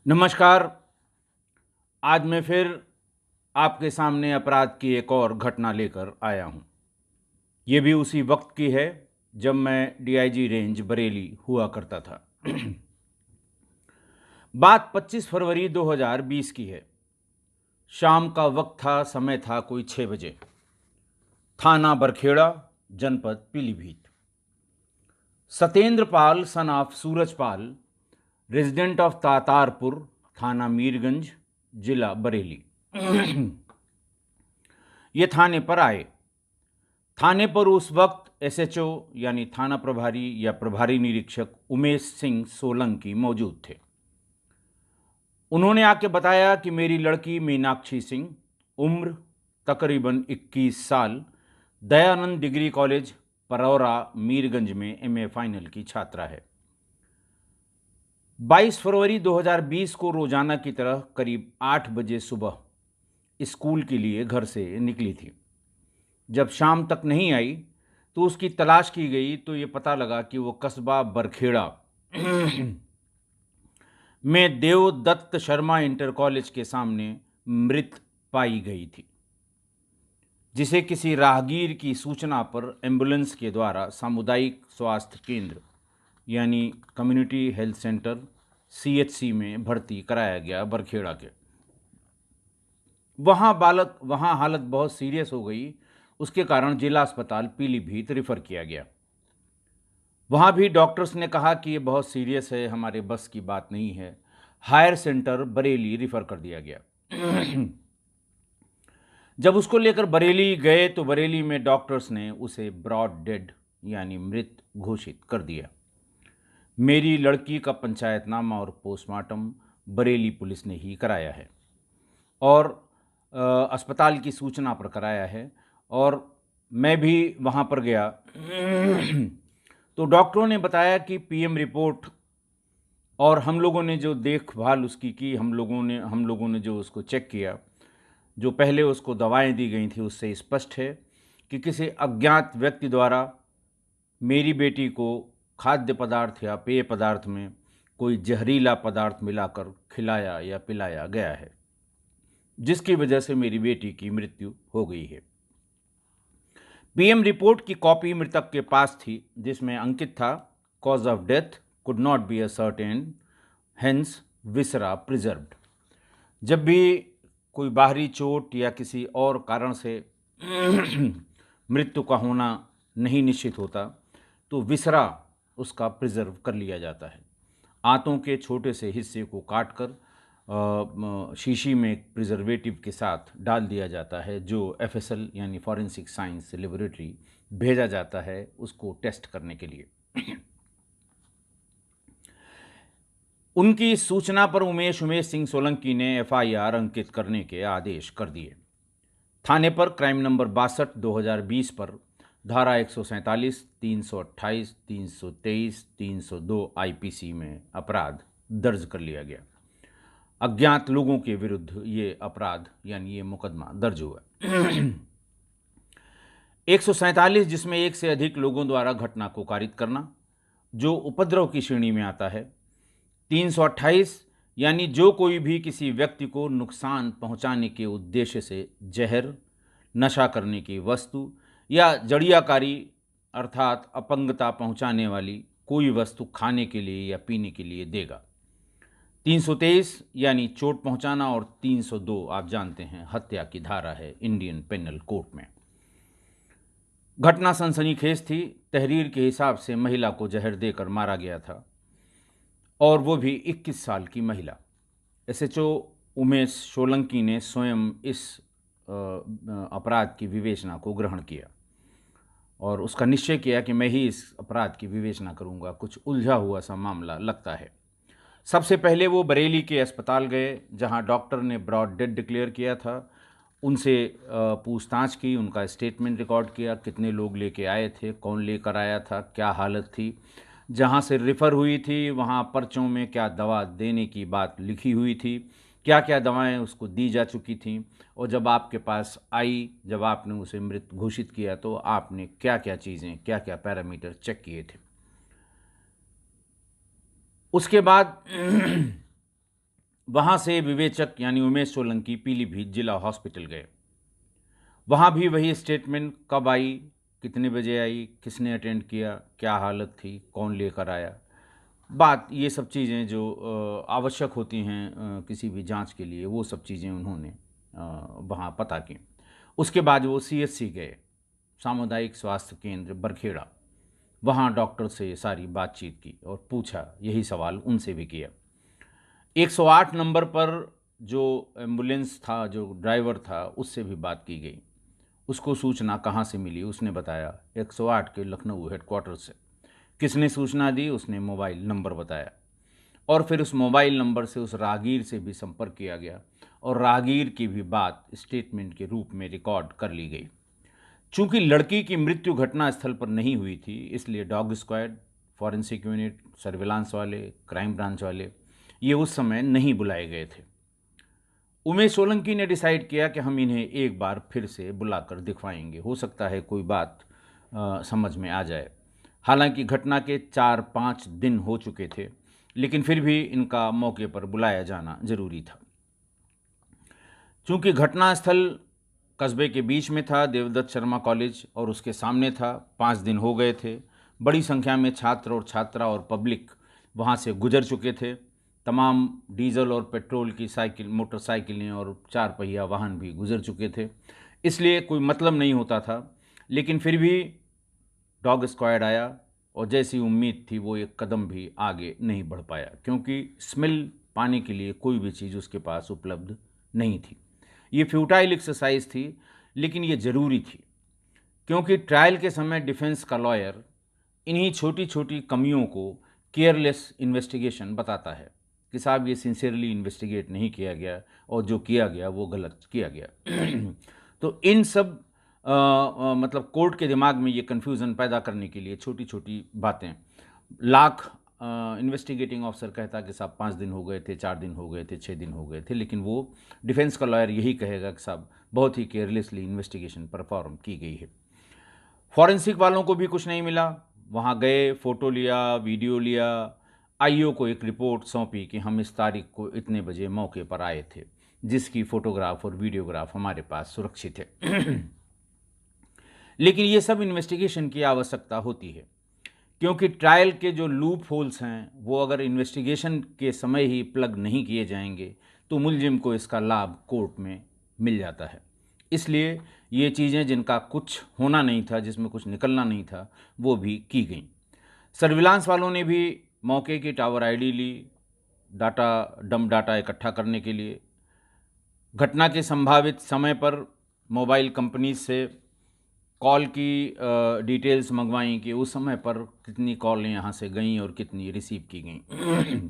नमस्कार। आज मैं फिर आपके सामने अपराध की एक और घटना लेकर आया हूँ। ये भी उसी वक्त की है जब मैं डीआईजी रेंज बरेली हुआ करता था। बात 25 फरवरी 2020 की है। शाम का वक्त था, समय था कोई 6 बजे। थाना बरखेड़ा, जनपद Pilibhit. Satyendra Pal son of Suraj Pal, resident of Tatarpur, थाना मीरगंज, जिला बरेली, ये थाने पर आए। थाने पर उस वक्त एसएचओ यानी थाना प्रभारी या प्रभारी निरीक्षक उमेश सिंह सोलंकी मौजूद थे। उन्होंने आके बताया कि मेरी लड़की मीनाक्षी सिंह, उम्र तकरीबन 21 साल, दयानंद डिग्री कॉलेज परौरा मीरगंज में एमए फाइनल की छात्रा है। 22 फरवरी 2020 को रोजाना की तरह करीब 8 बजे सुबह स्कूल के लिए घर से निकली थी। जब शाम तक नहीं आई तो उसकी तलाश की गई तो ये पता लगा कि वो कस्बा बरखेड़ा में देवदत्त शर्मा इंटर कॉलेज के सामने मृत पाई गई थी, जिसे किसी राहगीर की सूचना पर एम्बुलेंस के द्वारा सामुदायिक स्वास्थ्य केंद्र यानी कम्युनिटी हेल्थ सेंटर सीएचसी में भर्ती कराया गया बरखेड़ा के। वहाँ हालत बहुत सीरियस हो गई। उसके कारण जिला अस्पताल पीलीभीत रेफर किया गया। वहाँ भी डॉक्टर्स ने कहा कि ये बहुत सीरियस है, हमारे बस की बात नहीं है। हायर सेंटर बरेली रेफर कर दिया गया। जब उसको लेकर बरेली गए तो बरेली में डॉक्टर्स ने उसे ब्रॉड डेड यानी मृत घोषित कर दिया। मेरी लड़की का पंचायतनामा और पोस्टमार्टम बरेली पुलिस ने ही कराया है और अस्पताल की सूचना पर कराया है। और मैं भी वहाँ पर गया तो डॉक्टरों ने बताया कि पीएम रिपोर्ट और हम लोगों ने जो देखभाल उसकी की, हम लोगों ने जो उसको चेक किया, जो पहले उसको दवाएं दी गई थी, उससे स्पष्ट है कि किसी अज्ञात व्यक्ति द्वारा मेरी बेटी को खाद्य पदार्थ या पेय पदार्थ में कोई जहरीला पदार्थ मिलाकर खिलाया या पिलाया गया है, जिसकी वजह से मेरी बेटी की मृत्यु हो गई है। पीएम रिपोर्ट की कॉपी मृतक के पास थी, जिसमें अंकित था cause of death could not be ascertain, hence viscera preserved. जब भी कोई बाहरी चोट या किसी और कारण से मृत्यु का होना नहीं निश्चित होता तो विसरा उसका प्रिजर्व कर लिया जाता है। आंतों के छोटे से हिस्से को काटकर शीशी में एक प्रिजर्वेटिव के साथ डाल दिया जाता है, जो एफएसएल यानी फॉरेंसिक साइंस लेबोरेटरी भेजा जाता है उसको टेस्ट करने के लिए। उनकी सूचना पर उमेश सिंह सोलंकी ने एफआईआर अंकित करने के आदेश कर दिए। थाने पर क्राइम नंबर 62 2020 पर धारा 147, 328, 323, 302 आईपीसी में अपराध दर्ज कर लिया गया। अज्ञात लोगों के विरुद्ध ये अपराध यानी ये मुकदमा दर्ज हुआ। 147 जिसमें एक से अधिक लोगों द्वारा घटना को कारित करना, जो उपद्रव की श्रेणी में आता है। 328 यानी जो कोई भी किसी व्यक्ति को नुकसान पहुंचाने के उद्देश्य से जहर, नशा करने की वस्तु या जड़ियाकारी अर्थात अपंगता पहुंचाने वाली कोई वस्तु खाने के लिए या पीने के लिए देगा। 323 यानी चोट पहुंचाना और 302 आप जानते हैं हत्या की धारा है इंडियन पेनल कोड में। घटना सनसनीखेज थी। तहरीर के हिसाब से महिला को जहर देकर मारा गया था और वो भी 21 साल की महिला। एसएचओ उमेश सोलंकी ने स्वयं इस अपराध की विवेचना को ग्रहण किया और उसका निश्चय किया कि मैं ही इस अपराध की विवेचना करूंगा। कुछ उलझा हुआ सा मामला लगता है। सबसे पहले वो बरेली के अस्पताल गए, जहां डॉक्टर ने ब्रॉड डेड डिक्लेयर किया था। उनसे पूछताछ की, उनका स्टेटमेंट रिकॉर्ड किया, कितने लोग लेके आए थे, कौन लेकर आया था, क्या हालत थी। जहाँ से रेफ़र हुई थी वहाँ पर्चों में क्या दवा देने की बात लिखी हुई थी, क्या क्या दवाएं उसको दी जा चुकी थीं, और जब आपके पास आई, जब आपने उसे मृत घोषित किया तो आपने क्या क्या चीज़ें, क्या क्या पैरामीटर चेक किए थे। उसके बाद वहाँ से विवेचक यानी उमेश सोलंकी पीलीभीत जिला हॉस्पिटल गए। वहाँ भी वही स्टेटमेंट, कब आई, कितने बजे आई, किसने अटेंड किया, क्या हालत थी, कौन लेकर आया, बात ये सब चीज़ें जो आवश्यक होती हैं किसी भी जांच के लिए, वो सब चीज़ें उन्होंने वहाँ पता की। उसके बाद वो सीएचसी गए, सामुदायिक स्वास्थ्य केंद्र बरखेड़ा। वहाँ डॉक्टर से सारी बातचीत की और पूछा, यही सवाल उनसे भी किया। 108 नंबर पर जो एम्बुलेंस था, जो ड्राइवर था, उससे भी बात की गई। उसको सूचना कहाँ से मिली? उसने बताया 108 के लखनऊ हेडक्वार्टर से। किसने सूचना दी? उसने मोबाइल नंबर बताया और फिर उस मोबाइल नंबर से उस राहगीर से भी संपर्क किया गया और राहगीर की भी बात स्टेटमेंट के रूप में रिकॉर्ड कर ली गई। चूंकि लड़की की मृत्यु घटना स्थल पर नहीं हुई थी, इसलिए dog squad, forensic unit, surveillance वाले, क्राइम ब्रांच वाले ये उस समय नहीं बुलाए गए थे। उमेश सोलंकी ने डिसाइड किया कि हम इन्हें एक बार फिर से बुलाकर दिखवाएंगे, हो सकता है कोई बात समझ में आ जाए। हालांकि घटना के 4-5 दिन हो चुके थे, लेकिन फिर भी इनका मौके पर बुलाया जाना जरूरी था। चूंकि घटनास्थल कस्बे के बीच में था, देवदत्त शर्मा कॉलेज, और उसके सामने था, 5 दिन हो गए थे। बड़ी संख्या में छात्र और छात्रा और पब्लिक वहाँ से गुजर चुके थे। तमाम डीजल और पेट्रोल की साइकिल, मोटरसाइकिलें और 4 पहिया वाहन भी गुजर चुके थे, इसलिए कोई मतलब नहीं होता था। लेकिन फिर भी डॉग स्क्वाड आया और जैसी उम्मीद थी वो एक कदम भी आगे नहीं बढ़ पाया, क्योंकि स्मेल पाने के लिए कोई भी चीज़ उसके पास उपलब्ध नहीं थी। ये फ्यूटाइल एक्सरसाइज थी, लेकिन ये ज़रूरी थी, क्योंकि ट्रायल के समय डिफेंस का लॉयर इन्हीं छोटी छोटी कमियों को केयरलेस इन्वेस्टिगेशन बताता है कि साहब ये सिंसियरली इन्वेस्टिगेट नहीं किया गया और जो किया गया वो गलत किया गया। तो इन सब मतलब कोर्ट के दिमाग में ये कन्फ्यूज़न पैदा करने के लिए छोटी छोटी बातें, लाख इन्वेस्टिगेटिंग ऑफिसर कहता कि साहब 5 दिन हो गए थे, 4 दिन हो गए थे, 6 दिन हो गए थे, लेकिन वो डिफेंस का लॉयर यही कहेगा कि साहब बहुत ही केयरलेसली इन्वेस्टिगेशन परफॉर्म की गई है। फॉरेंसिक वालों को भी कुछ नहीं मिला। वहाँ गए, फ़ोटो लिया, वीडियो लिया, आईओ को एक रिपोर्ट सौंपी कि हम इस तारीख को इतने बजे मौके पर आए थे, जिसकी फ़ोटोग्राफ और वीडियोग्राफ हमारे पास सुरक्षित है। लेकिन ये सब इन्वेस्टिगेशन की आवश्यकता होती है, क्योंकि ट्रायल के जो लूप होल्स हैं वो अगर इन्वेस्टिगेशन के समय ही प्लग नहीं किए जाएंगे तो मुलजिम को इसका लाभ कोर्ट में मिल जाता है। इसलिए ये चीज़ें जिनका कुछ होना नहीं था, जिसमें कुछ निकलना नहीं था, वो भी की गई। सर्विलांस वालों ने भी मौके की टावर आईडी ली, डंप डाटा इकट्ठा करने के लिए। घटना के संभावित समय पर मोबाइल कंपनी से कॉल की डिटेल्स मंगवाई कि उस समय पर कितनी कॉलें यहाँ से गईं और कितनी रिसीव की गईं।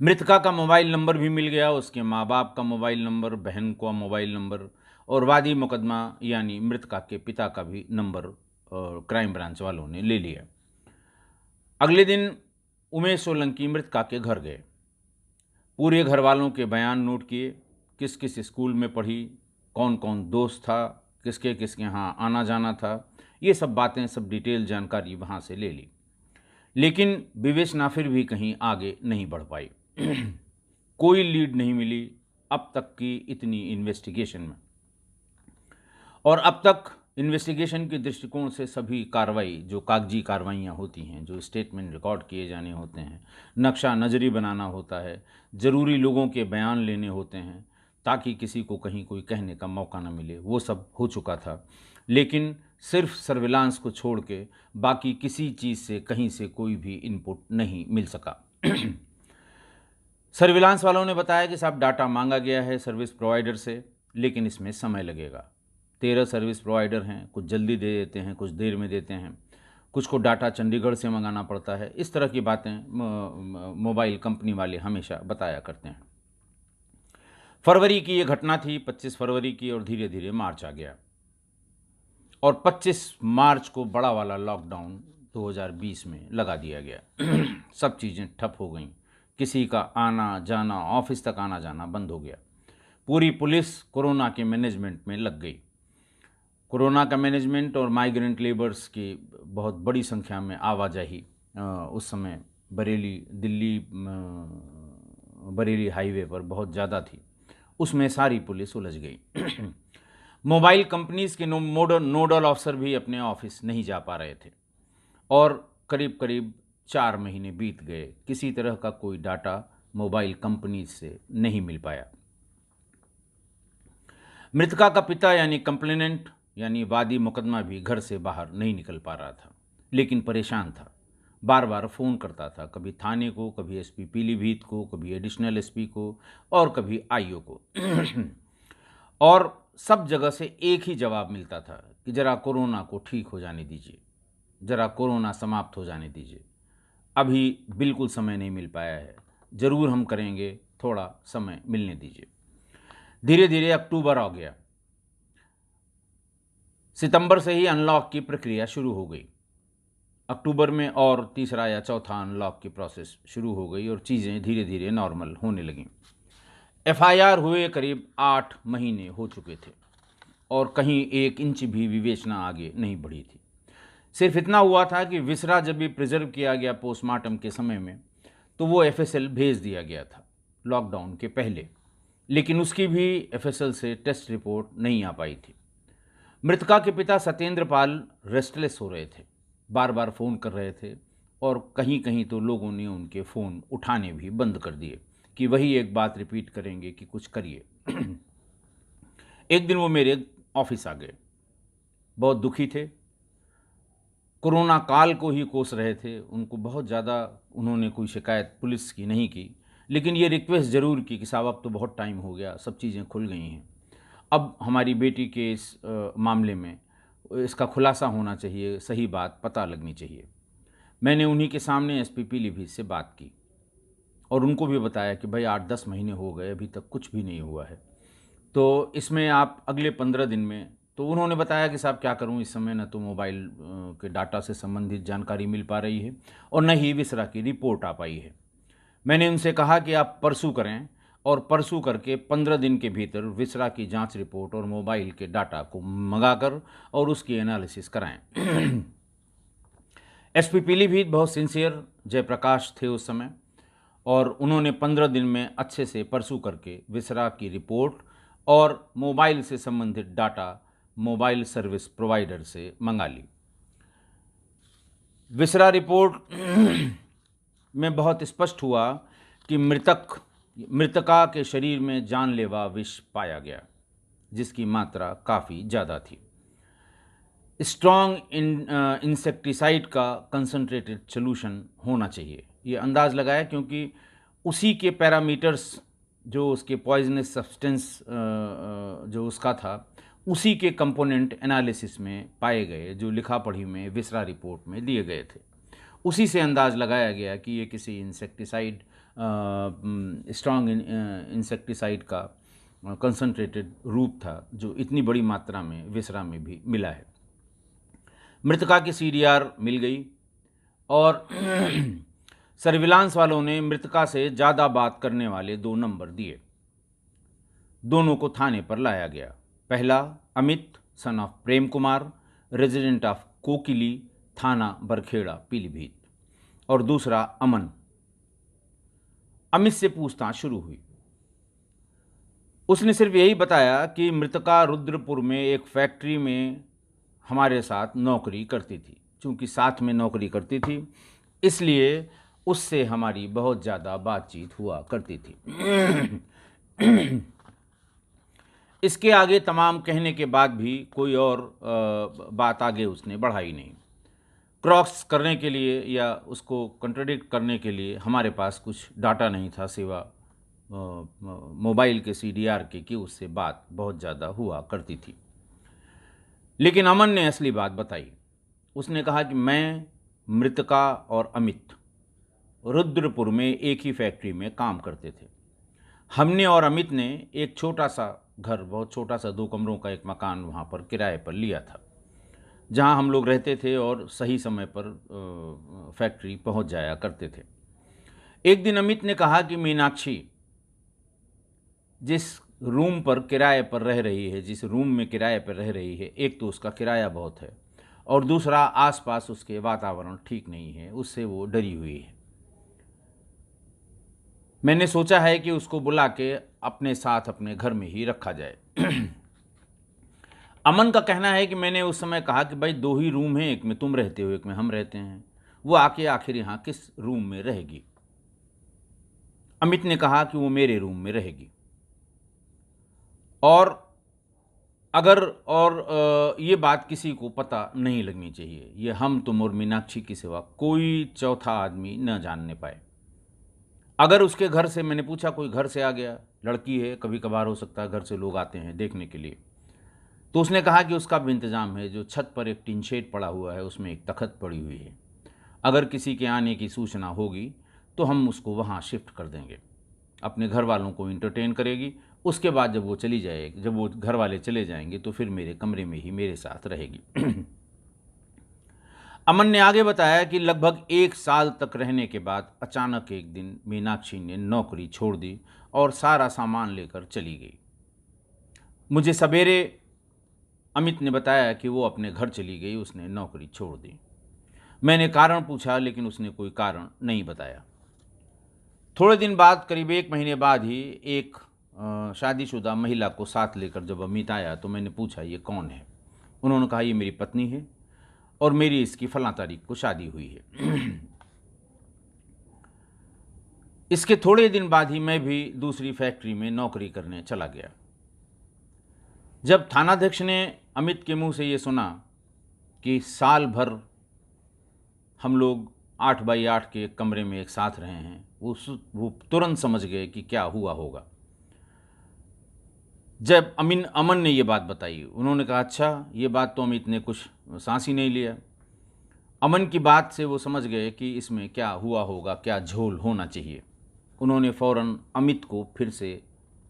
मृतका का मोबाइल नंबर भी मिल गया, उसके माँ बाप का मोबाइल नंबर, बहन का मोबाइल नंबर, और वादी मुकदमा यानी मृतका के पिता का भी नंबर क्राइम ब्रांच वालों ने ले लिया। अगले दिन उमेश सोलंकी मृतका के घर गए, पूरे घर वालों के बयान नोट किए, किस किस स्कूल में पढ़ी, कौन कौन दोस्त था, किसके किसके यहाँ आना जाना था, ये सब बातें, सब डिटेल जानकारी वहाँ से ले ली। लेकिन विवेचना फिर भी कहीं आगे नहीं बढ़ पाई। कोई लीड नहीं मिली अब तक की इतनी इन्वेस्टिगेशन में। और अब तक इन्वेस्टिगेशन के दृष्टिकोण से सभी कार्रवाई, जो कागजी कार्रवाइयाँ होती हैं, जो स्टेटमेंट रिकॉर्ड किए जाने होते हैं, नक्शा नज़री बनाना होता है, ज़रूरी लोगों के बयान लेने होते हैं ताकि किसी को कहीं कोई कहने का मौका न मिले, वो सब हो चुका था। लेकिन सिर्फ सर्विलांस को छोड़ के बाकी किसी चीज़ से कहीं से कोई भी इनपुट नहीं मिल सका। सर्विलांस वालों ने बताया कि साहब डाटा मांगा गया है सर्विस प्रोवाइडर से, लेकिन इसमें समय लगेगा। 13 सर्विस प्रोवाइडर हैं, कुछ जल्दी दे देते हैं, कुछ देर में देते हैं, कुछ को डाटा चंडीगढ़ से मंगाना पड़ता है। इस तरह की बातें मोबाइल कंपनी वाले हमेशा बताया करते हैं। फरवरी की ये घटना थी, 25 फरवरी की, और धीरे धीरे मार्च आ गया और 25 मार्च को बड़ा वाला लॉकडाउन 2020 में लगा दिया गया। सब चीज़ें ठप हो गईं, किसी का आना जाना, ऑफिस तक आना जाना बंद हो गया। पूरी पुलिस कोरोना के मैनेजमेंट में लग गई। कोरोना का मैनेजमेंट और माइग्रेंट लेबर्स की बहुत बड़ी संख्या में आवाजाही उस समय बरेली, दिल्ली, बरेली हाईवे पर बहुत ज़्यादा थी, उसमें सारी पुलिस उलझ गई। मोबाइल कंपनीज़ के नोडल ऑफिसर भी अपने ऑफिस नहीं जा पा रहे थे और करीब करीब 4 महीने बीत गए, किसी तरह का कोई डाटा मोबाइल कंपनीज से नहीं मिल पाया। मृतका का पिता यानी कंप्लेनेंट यानी वादी मुकदमा भी घर से बाहर नहीं निकल पा रहा था, लेकिन परेशान था। बार बार फ़ोन करता था, कभी थाने को, कभी एसपी पीलीभीत को, कभी एडिशनल एसपी को और कभी आईओ को। और सब जगह से एक ही जवाब मिलता था कि ज़रा कोरोना को ठीक हो जाने दीजिए, ज़रा कोरोना समाप्त हो जाने दीजिए, अभी बिल्कुल समय नहीं मिल पाया है, ज़रूर हम करेंगे, थोड़ा समय मिलने दीजिए। धीरे धीरे अक्टूबर आ गया। सितंबर से ही अनलॉक की प्रक्रिया शुरू हो गई। अक्टूबर में और तीसरा या चौथा अनलॉक की प्रोसेस शुरू हो गई और चीज़ें धीरे धीरे नॉर्मल होने लगीं। एफआईआर हुए करीब 8 महीने हो चुके थे और कहीं 1 इंच भी विवेचना आगे नहीं बढ़ी थी। सिर्फ इतना हुआ था कि विसरा जब भी प्रिजर्व किया गया पोस्टमार्टम के समय में, तो वो एफएसएल भेज दिया गया था लॉकडाउन के पहले, लेकिन उसकी भी एफएसएल से टेस्ट रिपोर्ट नहीं आ पाई थी। मृतका के पिता सत्येंद्र पाल रेस्टलेस हो रहे थे, बार बार फ़ोन कर रहे थे और कहीं कहीं तो लोगों ने उनके फ़ोन उठाने भी बंद कर दिए कि वही एक बात रिपीट करेंगे कि कुछ करिए। एक दिन वो मेरे ऑफिस आ गए, बहुत दुखी थे, कोरोना काल को ही कोस रहे थे। उनको बहुत ज़्यादा उन्होंने कोई शिकायत पुलिस की नहीं की, लेकिन ये रिक्वेस्ट ज़रूर की कि साहब अब तो बहुत टाइम हो गया, सब चीज़ें खुल गई हैं, अब हमारी बेटी के इस मामले में इसका खुलासा होना चाहिए, सही बात पता लगनी चाहिए। मैंने उन्हीं के सामने एसपी पीलीभीत से बात की और उनको भी बताया कि भाई 8-10 महीने हो गए, अभी तक कुछ भी नहीं हुआ है, तो इसमें आप अगले 15 दिन में। तो उन्होंने बताया कि साहब क्या करूं, इस समय न तो मोबाइल के डाटा से संबंधित जानकारी मिल पा रही है और न ही विसरा की रिपोर्ट आ पाई है। मैंने उनसे कहा कि आप परसों करें और परसों करके 15 दिन के भीतर विसरा की जांच रिपोर्ट और मोबाइल के डाटा को मंगाकर और उसकी एनालिसिस कराएं। एसपी पीलीभीत बहुत सिंसियर जयप्रकाश थे उस समय और उन्होंने 15 दिन में अच्छे से परसू करके विसरा की रिपोर्ट और मोबाइल से संबंधित डाटा मोबाइल सर्विस प्रोवाइडर से मंगा ली। विसरा रिपोर्ट में बहुत स्पष्ट हुआ कि मृतका के शरीर में जानलेवा विष पाया गया, जिसकी मात्रा काफ़ी ज़्यादा थी। स्ट्रॉन्ग इंसेक्टिसाइड का कंसंट्रेटेड सॉल्यूशन होना चाहिए, ये अंदाज़ लगाया, क्योंकि उसी के पैरामीटर्स जो उसके पॉइजनस सब्सटेंस जो उसका था, उसी के कंपोनेंट एनालिसिस में पाए गए जो लिखा पढ़ी में विसरा रिपोर्ट में दिए गए थे। उसी से अंदाज़ लगाया गया कि ये किसी इंसेक्टिसाइड स्ट्रॉन्ग इंसेक्टिसाइड का कंसंट्रेटेड रूप था जो इतनी बड़ी मात्रा में विसरा में भी मिला है। मृतका की सीडीआर मिल गई और सर्विलांस वालों ने मृतका से ज़्यादा बात करने वाले 2 नंबर दिए। दोनों को थाने पर लाया गया। पहला Amit son of Prem Kumar, resident of Kokili, थाना बरखेड़ा पीलीभीत, और दूसरा अमन। अमित से पूछताछ शुरू हुई। उसने सिर्फ यही बताया कि मृतका रुद्रपुर में एक फैक्ट्री में हमारे साथ नौकरी करती थी। चूँकि साथ में नौकरी करती थी, इसलिए उससे हमारी बहुत ज़्यादा बातचीत हुआ करती थी। इसके आगे तमाम कहने के बाद भी कोई और बात आगे उसने बढ़ाई नहीं। क्रॉस करने के लिए या उसको कंट्राडिक्ट करने के लिए हमारे पास कुछ डाटा नहीं था, सिवा मोबाइल के सीडीआर के कि उससे बात बहुत ज़्यादा हुआ करती थी। लेकिन अमन ने असली बात बताई। उसने कहा कि मैं, मृतका और अमित रुद्रपुर में एक ही फैक्ट्री में काम करते थे। हमने और अमित ने एक छोटा सा घर, बहुत छोटा सा 2 कमरों का एक मकान वहाँ पर किराए पर लिया था, जहाँ हम लोग रहते थे और सही समय पर फैक्ट्री पहुँच जाया करते थे। एक दिन अमित ने कहा कि मीनाक्षी जिस रूम पर किराए पर रह रही है, जिस रूम में किराए पर रह रही है, एक तो उसका किराया बहुत है और दूसरा आसपास उसके वातावरण ठीक नहीं है, उससे वो डरी हुई है। मैंने सोचा है कि उसको बुला के अपने साथ अपने घर में ही रखा जाए। अमन का कहना है कि मैंने उस समय कहा कि भाई 2 ही रूम हैं, एक में तुम रहते हो, एक में हम रहते हैं, वो आके आखिर यहाँ किस रूम में रहेगी। अमित ने कहा कि वो मेरे रूम में रहेगी, और ये बात किसी को पता नहीं लगनी चाहिए, ये हम तुम और मीनाक्षी की सिवा कोई चौथा आदमी न जानने पाए। अगर उसके घर से, मैंने पूछा कोई घर से आ गया, लड़की है, कभी कभार हो सकता है घर से लोग आते हैं देखने के लिए, तो उसने कहा कि उसका भी इंतज़ाम है, जो छत पर एक टीन शेड पड़ा हुआ है उसमें एक तख्त पड़ी हुई है, अगर किसी के आने की सूचना होगी तो हम उसको वहाँ शिफ्ट कर देंगे, अपने घर वालों को इंटरटेन करेगी, उसके बाद जब वो घर वाले चले जाएंगे तो फिर मेरे कमरे में ही मेरे साथ रहेगी। अमन ने आगे बताया कि लगभग 1 साल तक रहने के बाद अचानक एक दिन मीनाक्षी ने नौकरी छोड़ दी और सारा सामान लेकर चली गई। मुझे सवेरे अमित ने बताया कि वो अपने घर चली गई, उसने नौकरी छोड़ दी। मैंने कारण पूछा लेकिन उसने कोई कारण नहीं बताया। थोड़े दिन बाद, करीब 1 महीने बाद ही, एक शादीशुदा महिला को साथ लेकर जब अमित आया तो मैंने पूछा ये कौन है। उन्होंने कहा ये मेरी पत्नी है और मेरी इसकी फलां तारीख को शादी हुई है। इसके थोड़े दिन बाद ही मैं भी दूसरी फैक्ट्री में नौकरी करने चला गया। जब थानाध्यक्ष ने अमित के मुंह से ये सुना कि साल भर हम लोग 8 बाई 8 के एक कमरे में एक साथ रहे हैं, वो तुरंत समझ गए कि क्या हुआ होगा। जब अमन ने ये बात बताई, उन्होंने कहा अच्छा, ये बात तो अमित ने कुछ सांस ही नहीं लिया। अमन की बात से वो समझ गए कि इसमें क्या हुआ होगा, क्या झोल होना चाहिए। उन्होंने फ़ौरन अमित को फिर से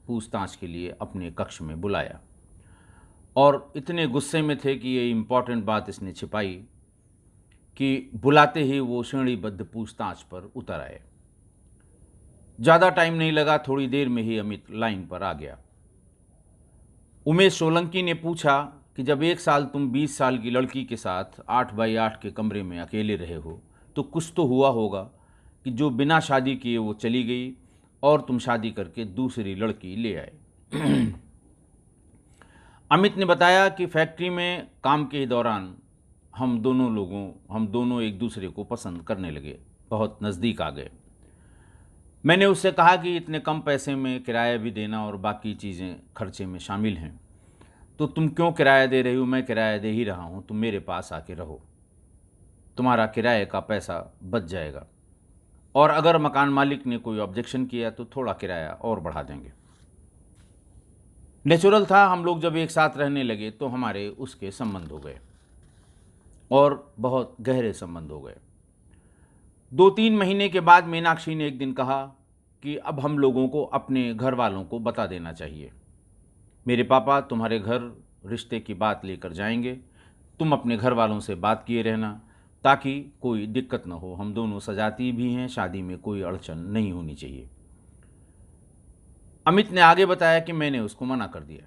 पूछताछ के लिए अपने कक्ष में बुलाया और इतने गुस्से में थे कि ये इम्पॉर्टेंट बात इसने छिपाई कि बुलाते ही वो श्रेणीबद्ध पूछताछ पर उतर आए। ज़्यादा टाइम नहीं लगा, थोड़ी देर में ही अमित लाइन पर आ गया। उमेश सोलंकी ने पूछा कि जब 1 साल तुम 20 साल की लड़की के साथ 8 बाई 8 के कमरे में अकेले रहे हो तो कुछ तो हुआ होगा कि जो बिना शादी किए वो चली गई और तुम शादी करके दूसरी लड़की ले आए। अमित ने बताया कि फैक्ट्री में काम के दौरान हम दोनों एक दूसरे को पसंद करने लगे, बहुत नज़दीक आ गए। मैंने उससे कहा कि इतने कम पैसे में किराया भी देना और बाकी चीज़ें खर्चे में शामिल हैं, तो तुम क्यों किराया दे रही हो? मैं किराया दे ही रहा हूँ, तुम मेरे पास आके रहो, तुम्हारा किराए का पैसा बच जाएगा, और अगर मकान मालिक ने कोई ऑब्जेक्शन किया तो थोड़ा किराया और बढ़ा देंगे। नेचुरल था, हम लोग जब एक साथ रहने लगे तो हमारे उसके संबंध हो गए और बहुत गहरे संबंध हो गए। 2-3 महीने के बाद मीनाक्षी ने एक दिन कहा कि अब हम लोगों को अपने घर वालों को बता देना चाहिए, मेरे पापा तुम्हारे घर रिश्ते की बात लेकर जाएंगे, तुम अपने घर वालों से बात किए रहना ताकि कोई दिक्कत न हो, हम दोनों सजाती भी हैं, शादी में कोई अड़चन नहीं होनी चाहिए। अमित ने आगे बताया कि मैंने उसको मना कर दिया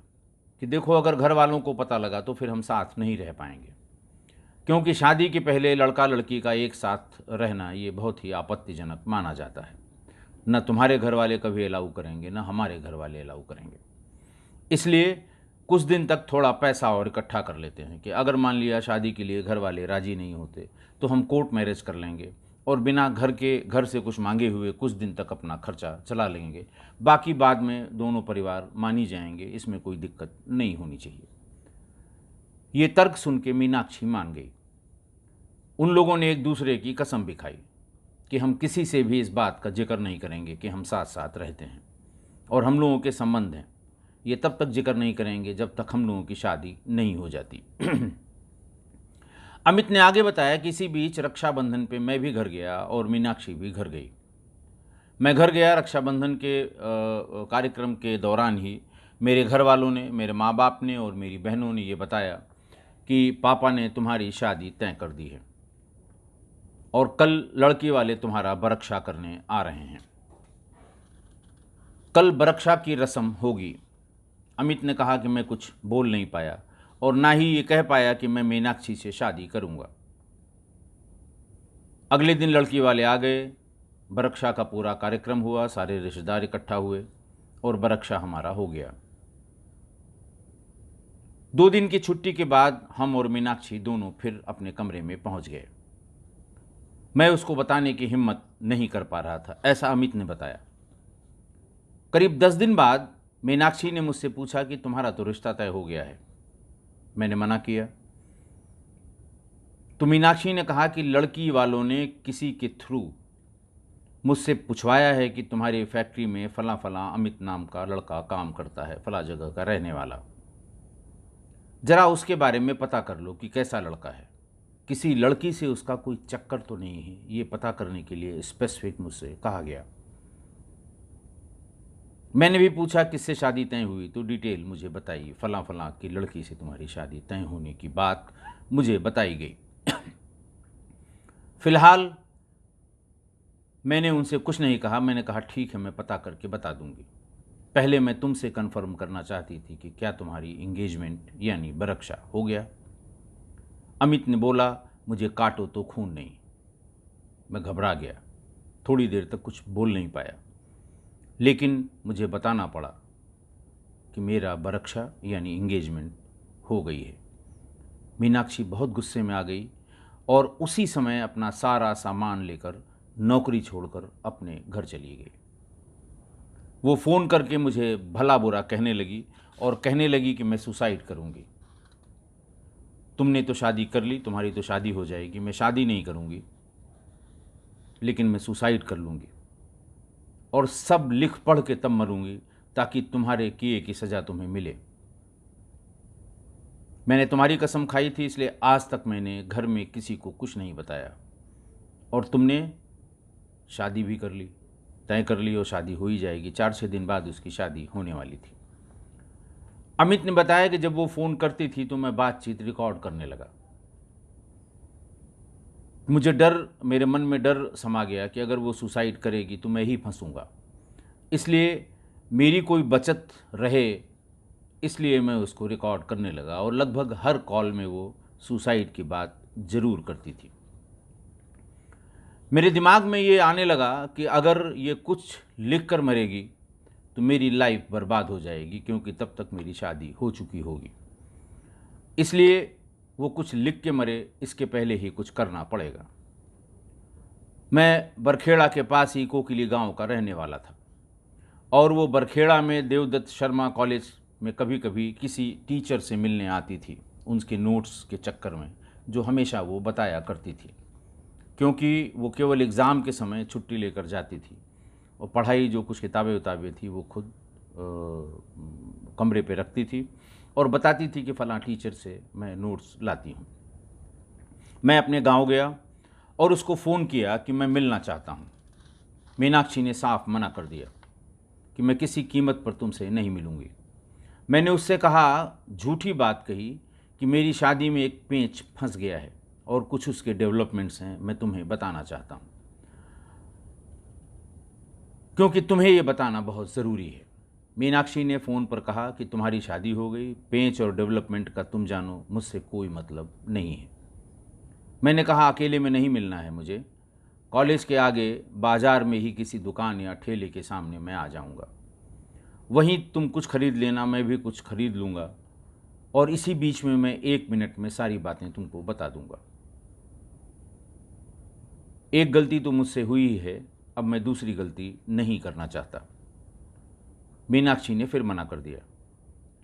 कि देखो, अगर घर वालों को पता लगा तो फिर हम साथ नहीं रह पाएंगे, क्योंकि शादी के पहले लड़का लड़की का एक साथ रहना ये बहुत ही आपत्तिजनक माना जाता है। न तुम्हारे घर वाले कभी अलाउ करेंगे, न हमारे घर वाले अलाउ करेंगे। इसलिए कुछ दिन तक थोड़ा पैसा और इकट्ठा कर लेते हैं कि अगर मान लिया शादी के लिए घर वाले राज़ी नहीं होते तो हम कोर्ट मैरिज कर लेंगे और बिना घर से कुछ मांगे हुए कुछ दिन तक अपना खर्चा चला लेंगे, बाकी बाद में दोनों परिवार मान ही जाएंगे, इसमें कोई दिक्कत नहीं होनी चाहिए। ये तर्क सुन के मीनाक्षी मान गई। उन लोगों ने एक दूसरे की कसम भी खाई कि हम किसी से भी इस बात का जिक्र नहीं करेंगे कि हम साथ साथ रहते हैं और हम लोगों के संबंध हैं, ये तब तक जिक्र नहीं करेंगे जब तक हम लोगों की शादी नहीं हो जाती। अमित ने आगे बताया कि इसी बीच रक्षाबंधन पे मैं भी घर गया और मीनाक्षी भी घर गई। मैं घर गया, रक्षाबंधन के कार्यक्रम के दौरान ही मेरे घर वालों ने, मेरे माँ बाप ने और मेरी बहनों ने ये बताया कि पापा ने तुम्हारी शादी तय कर दी है और कल लड़की वाले तुम्हारा बरक्षा करने आ रहे हैं। कल बरक्षा की रस्म होगी। अमित ने कहा कि मैं कुछ बोल नहीं पाया और ना ही ये कह पाया कि मैं मीनाक्षी से शादी करूंगा। अगले दिन लड़की वाले आ गए, बरक्षा का पूरा कार्यक्रम हुआ, सारे रिश्तेदार इकट्ठा हुए और बरक्षा हमारा हो गया। 2 दिन की छुट्टी के बाद हम और मीनाक्षी दोनों फिर अपने कमरे में पहुंच गए। मैं उसको बताने की हिम्मत नहीं कर पा रहा था, ऐसा अमित ने बताया। करीब 10 दिन बाद मीनाक्षी ने मुझसे पूछा कि तुम्हारा तो रिश्ता तय हो गया है। मैंने मना किया तो मीनाक्षी ने कहा कि लड़की वालों ने किसी के थ्रू मुझसे पूछवाया है कि तुम्हारी फैक्ट्री में फला फला अमित नाम का लड़का काम करता है, फला जगह का रहने वाला, जरा उसके बारे में पता कर लो कि कैसा लड़का है, किसी लड़की से उसका कोई चक्कर तो नहीं है, ये पता करने के लिए स्पेसिफिक मुझसे कहा गया। मैंने भी पूछा किससे शादी तय हुई, तो डिटेल मुझे बताइए, फला फला की लड़की से तुम्हारी शादी तय होने की बात मुझे बताई गई। फिलहाल मैंने उनसे कुछ नहीं कहा। मैंने कहा ठीक है, मैं पता करके बता दूंगी। पहले मैं तुमसे कंफर्म करना चाहती थी कि क्या तुम्हारी इंगेजमेंट यानी बरक्षा हो गया। अमित ने बोला, मुझे काटो तो खून नहीं। मैं घबरा गया, थोड़ी देर तक कुछ बोल नहीं पाया, लेकिन मुझे बताना पड़ा कि मेरा बरक्षा यानी इंगेजमेंट हो गई है। मीनाक्षी बहुत गुस्से में आ गई और उसी समय अपना सारा सामान लेकर नौकरी छोड़कर अपने घर चली गई। वो फ़ोन करके मुझे भला बुरा कहने लगी और कहने लगी कि मैं सुसाइड करूँगी। तुमने तो शादी कर ली, तुम्हारी तो शादी हो जाएगी, मैं शादी नहीं करूँगी, लेकिन मैं सुसाइड कर लूँगी और सब लिख पढ़ के तब मरूँगी ताकि तुम्हारे किए की सज़ा तुम्हें मिले। मैंने तुम्हारी कसम खाई थी, इसलिए आज तक मैंने घर में किसी को कुछ नहीं बताया, और तुमने शादी भी कर ली, तय कर ली और शादी हो ही जाएगी। 4-6 दिन बाद उसकी शादी होने वाली थी। अमित ने बताया कि जब वो फ़ोन करती थी तो मैं बातचीत रिकॉर्ड करने लगा। मुझे डर, मेरे मन में डर समा गया कि अगर वो सुसाइड करेगी तो मैं ही फंसूंगा, इसलिए मेरी कोई बचत रहे, इसलिए मैं उसको रिकॉर्ड करने लगा। और लगभग हर कॉल में वो सुसाइड की बात ज़रूर करती थी। मेरे दिमाग में ये आने लगा कि अगर ये कुछ लिख कर मरेगी तो मेरी लाइफ बर्बाद हो जाएगी, क्योंकि तब तक मेरी शादी हो चुकी होगी। इसलिए वो कुछ लिख के मरे, इसके पहले ही कुछ करना पड़ेगा। मैं बरखेड़ा के पास ही कोकिली गांव का रहने वाला था, और वो बरखेड़ा में देवदत्त शर्मा कॉलेज में कभी कभी किसी टीचर से मिलने आती थी, उनके नोट्स के चक्कर में, जो हमेशा वो बताया करती थी, क्योंकि वो केवल एग्ज़ाम के समय छुट्टी लेकर जाती थी और पढ़ाई जो कुछ किताबें उताबें थी वो खुद कमरे पे रखती थी और बताती थी कि फ़लाँ टीचर से मैं नोट्स लाती हूँ। मैं अपने गांव गया और उसको फ़ोन किया कि मैं मिलना चाहता हूँ। मीनाक्षी ने साफ मना कर दिया कि मैं किसी कीमत पर तुमसे नहीं मिलूँगी। मैंने उससे कहा, झूठी बात कही कि मेरी शादी में एक पेंच फंस गया है और कुछ उसके डेवलपमेंट्स हैं, मैं तुम्हें बताना चाहता हूँ, क्योंकि तुम्हें ये बताना बहुत ज़रूरी है। मीनाक्षी ने फ़ोन पर कहा कि तुम्हारी शादी हो गई, पेंच और डेवलपमेंट का तुम जानो, मुझसे कोई मतलब नहीं है। मैंने कहा, अकेले में नहीं मिलना है मुझे, कॉलेज के आगे बाज़ार में ही किसी दुकान या ठेले के सामने मैं आ जाऊंगा, वहीं तुम कुछ खरीद लेना, मैं भी कुछ खरीद लूँगा, और इसी बीच में मैं 1 मिनट में सारी बातें तुमको बता दूंगा। एक गलती तो मुझसे हुई है, अब मैं दूसरी गलती नहीं करना चाहता। मीनाक्षी ने फिर मना कर दिया,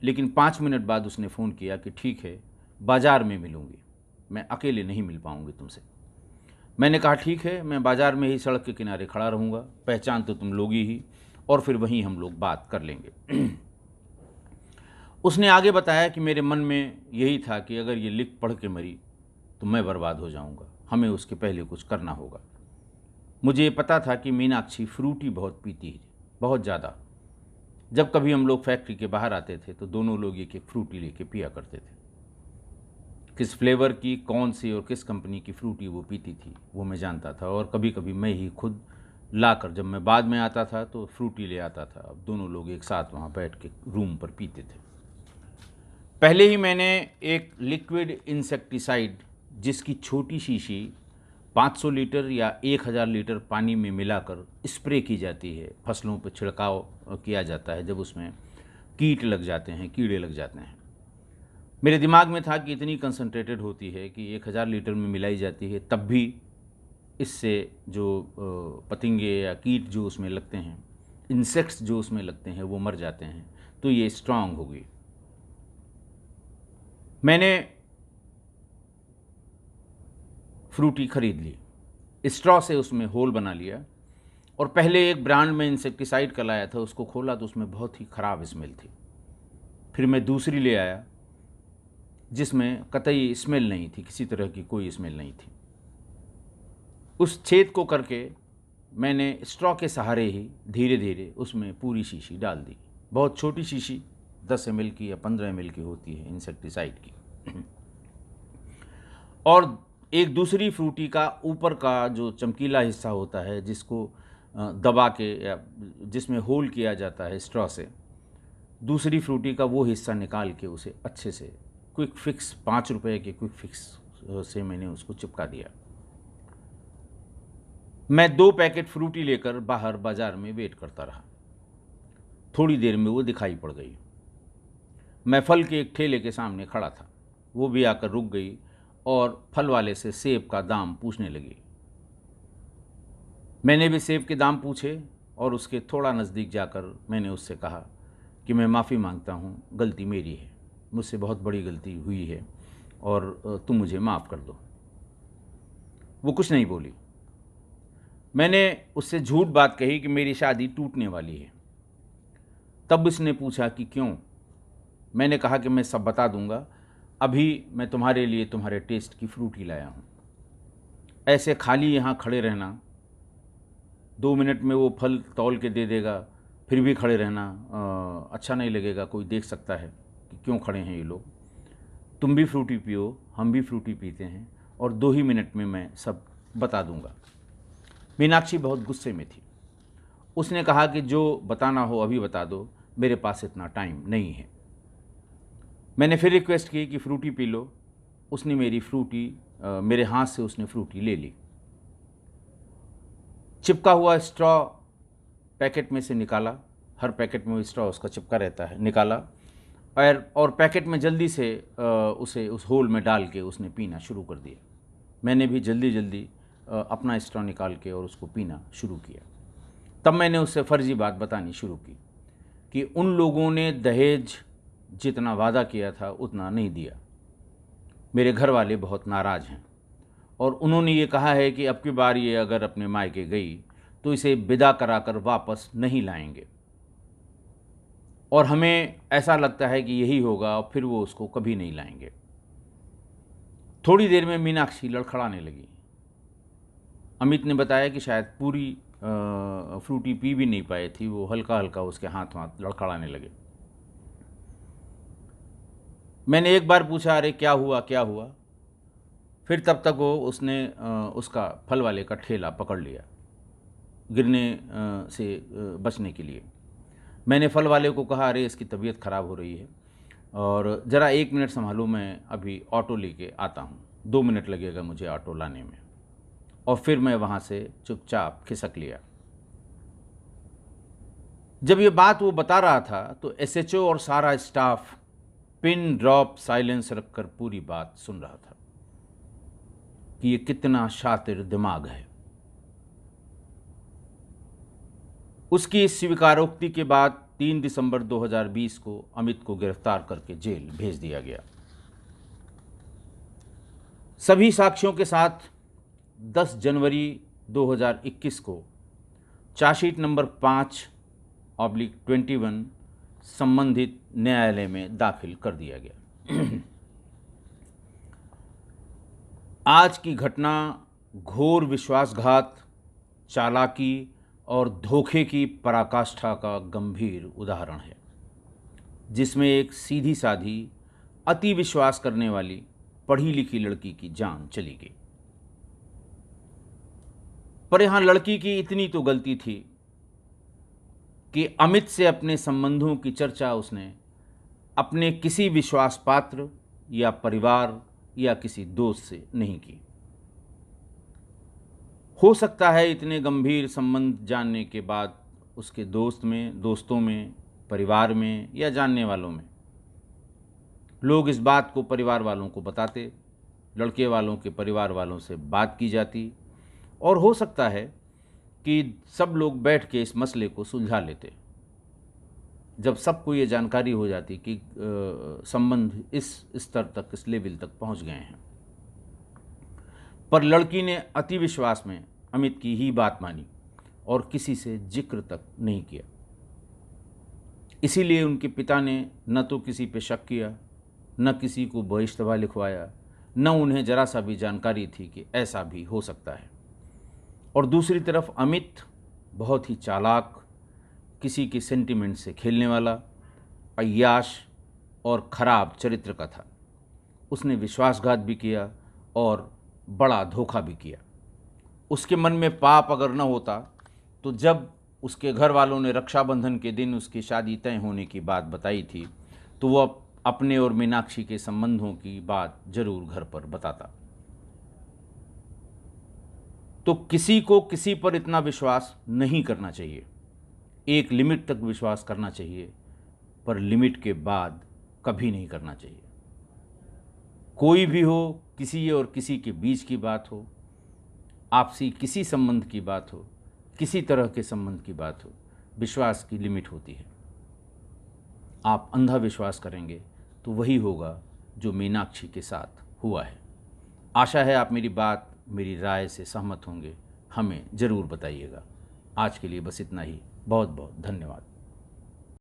लेकिन 5 मिनट बाद उसने फ़ोन किया कि ठीक है, बाज़ार में मिलूँगी, मैं अकेले नहीं मिल पाऊँगी तुमसे। मैंने कहा ठीक है, मैं बाज़ार में ही सड़क के किनारे खड़ा रहूँगा, पहचान तो तुम लोगी ही, और फिर वहीं हम लोग बात कर लेंगे। उसने आगे बताया कि मेरे मन में यही था कि अगर ये लिख पढ़ के मरी तो मैं बर्बाद हो जाऊँगा, हमें उसके पहले कुछ करना होगा। मुझे पता था कि मीनाक्षी फ्रूटी बहुत पीती है, बहुत ज़्यादा। जब कभी हम लोग फैक्ट्री के बाहर आते थे तो दोनों लोग एक एक फ्रूटी लेके पिया करते थे। किस फ्लेवर की, कौन सी और किस कंपनी की फ्रूटी वो पीती थी वो मैं जानता था, और कभी कभी मैं ही खुद लाकर, जब मैं बाद में आता था तो फ्रूटी ले आता था। अब दोनों लोग एक साथ वहाँ बैठ के रूम पर पीते थे। पहले ही मैंने एक लिक्विड इंसेक्टिसाइड जिसकी छोटी शीशी 500 लीटर या 1000 लीटर पानी में मिलाकर स्प्रे की जाती है, फसलों पर छिड़काव किया जाता है जब उसमें कीट लग जाते हैं, कीड़े लग जाते हैं। मेरे दिमाग में था कि इतनी कंसंट्रेटेड होती है कि 1000 लीटर में मिलाई जाती है, तब भी इससे जो पतंगे या कीट जो उसमें लगते हैं, इंसेक्ट्स जो उसमें लगते हैं, वो मर जाते हैं, तो ये स्ट्रांग होगी। मैंने फ्रूटी खरीद ली, स्ट्रॉ से उसमें होल बना लिया, और पहले एक ब्रांड में इंसेक्टिसाइड का लाया था, उसको खोला तो उसमें बहुत ही ख़राब स्मेल थी। फिर मैं दूसरी ले आया जिसमें कतई स्मेल नहीं थी, किसी तरह की कोई स्मेल नहीं थी। उस छेद को करके मैंने स्ट्रॉ के सहारे ही धीरे धीरे उसमें पूरी शीशी डाल दी। बहुत छोटी शीशी 10 ml की या 15 ml की होती है इंसेक्टिसाइड की। और एक दूसरी फ्रूटी का ऊपर का जो चमकीला हिस्सा होता है, जिसको दबा के या जिसमें होल किया जाता है स्ट्रॉ से, दूसरी फ्रूटी का वो हिस्सा निकाल के उसे अच्छे से क्विक फिक्स 5 रुपए के क्विक फिक्स से मैंने उसको चिपका दिया। मैं 2 पैकेट फ्रूटी लेकर बाहर बाजार में वेट करता रहा। थोड़ी देर में वो दिखाई पड़ गई। मैं फल के एक ठेले के सामने खड़ा था, वो भी आकर रुक गई और फल वाले से सेब का दाम पूछने लगी। मैंने भी सेब के दाम पूछे और उसके थोड़ा नज़दीक जाकर मैंने उससे कहा कि मैं माफ़ी मांगता हूँ, गलती मेरी है, मुझसे बहुत बड़ी गलती हुई है और तुम मुझे माफ़ कर दो। वो कुछ नहीं बोली। मैंने उससे झूठ बात कही कि मेरी शादी टूटने वाली है। तब उसने पूछा कि क्यों। मैंने कहा कि मैं सब बता दूंगा, अभी मैं तुम्हारे लिए तुम्हारे टेस्ट की फ्रूटी लाया हूँ। ऐसे खाली यहाँ खड़े रहना, 2 मिनट में वो फल तौल के दे देगा, फिर भी खड़े रहना अच्छा नहीं लगेगा, कोई देख सकता है कि क्यों खड़े हैं ये लोग। तुम भी फ्रूटी पियो, हम भी फ्रूटी पीते हैं, और 2 ही मिनट में मैं सब बता दूंगा। मीनाक्षी बहुत गुस्से में थी। उसने कहा कि जो बताना हो अभी बता दो, मेरे पास इतना टाइम नहीं है। मैंने फिर रिक्वेस्ट की कि फ्रूटी पी लो। उसने मेरी फ्रूटी मेरे हाथ से उसने फ्रूटी ले ली। चिपका हुआ स्ट्रॉ पैकेट में से निकाला, हर पैकेट में वो स्ट्रॉ उसका चिपका रहता है, निकाला और पैकेट में जल्दी से उसे उस होल में डाल के उसने पीना शुरू कर दिया। मैंने भी जल्दी जल्दी अपना स्ट्रॉ निकाल के और उसको पीना शुरू किया। तब मैंने उससे फर्जी बात बतानी शुरू की कि उन लोगों ने दहेज जितना वादा किया था उतना नहीं दिया। मेरे घर वाले बहुत नाराज़ हैं और उन्होंने ये कहा है कि अब की बार ये अगर अपने मायके गई तो इसे विदा कराकर वापस नहीं लाएंगे, और हमें ऐसा लगता है कि यही होगा और फिर वो उसको कभी नहीं लाएंगे। थोड़ी देर में मीनाक्षी लड़खड़ाने लगी। अमित ने बताया कि शायद पूरी फ्रूटी पी भी नहीं पाई थी, वो हल्का हल्का उसके हाथ लड़खड़ाने लगे। मैंने एक बार पूछा, अरे क्या हुआ क्या हुआ। फिर तब तक उसने उसका फल वाले का ठेला पकड़ लिया गिरने से बचने के लिए। मैंने फल वाले को कहा, अरे इसकी तबीयत ख़राब हो रही है और ज़रा 1 मिनट संभालो, मैं अभी ऑटो लेके आता हूँ, 2 मिनट लगेगा मुझे ऑटो लाने में। और फिर मैं वहाँ से चुपचाप खिसक लिया। जब ये बात वो बता रहा था तो एसएचओ और सारा स्टाफ पिन ड्रॉप साइलेंस रखकर पूरी बात सुन रहा था कि ये कितना शातिर दिमाग है। उसकी इस स्वीकारोक्ति के बाद 3 दिसंबर 2020 को अमित को गिरफ्तार करके जेल भेज दिया गया। सभी साक्ष्यों के साथ 10 जनवरी 2021 को चार्जशीट नंबर 5/21 संबंधित न्यायालय में दाखिल कर दिया गया। आज की घटना घोर विश्वासघात, चालाकी और धोखे की पराकाष्ठा का गंभीर उदाहरण है, जिसमें एक सीधी साधी अति विश्वास करने वाली पढ़ी लिखी लड़की की जान चली गई। पर यहाँ लड़की की इतनी तो गलती थी कि अमित से अपने संबंधों की चर्चा उसने अपने किसी विश्वास पात्र या परिवार या किसी दोस्त से नहीं की। हो सकता है इतने गंभीर संबंध जानने के बाद उसके दोस्तों में, परिवार में या जानने वालों में लोग इस बात को परिवार वालों को बताते, लड़के वालों के परिवार वालों से बात की जाती और हो सकता है कि सब लोग बैठ के इस मसले को सुलझा लेते। जब सबको ये जानकारी हो जाती कि संबंध इस स्तर तक, इस लेवल तक पहुंच गए हैं। पर लड़की ने अति विश्वास में अमित की ही बात मानी और किसी से जिक्र तक नहीं किया। इसीलिए उनके पिता ने न तो किसी पे शक किया, न किसी को बहिश्तवा लिखवाया, न उन्हें जरा सा भी जानकारी थी कि ऐसा भी हो सकता है। और दूसरी तरफ अमित बहुत ही चालाक, किसी के सेंटिमेंट से खेलने वाला, अय्याश और खराब चरित्र का था। उसने विश्वासघात भी किया और बड़ा धोखा भी किया। उसके मन में पाप अगर न होता तो जब उसके घर वालों ने रक्षाबंधन के दिन उसकी शादी तय होने की बात बताई थी तो वह अपने और मीनाक्षी के संबंधों की बात जरूर घर पर बताता। तो किसी को किसी पर इतना विश्वास नहीं करना चाहिए। एक लिमिट तक विश्वास करना चाहिए, पर लिमिट के बाद कभी नहीं करना चाहिए। कोई भी हो, किसी और किसी के बीच की बात हो, आपसी किसी संबंध की बात हो, किसी तरह के संबंध की बात हो, विश्वास की लिमिट होती है। आप अंधा विश्वास करेंगे तो वही होगा जो मीनाक्षी के साथ हुआ है। आशा है आप मेरी राय से सहमत होंगे। हमें ज़रूर बताइएगा। आज के लिए बस इतना ही। बहुत बहुत धन्यवाद।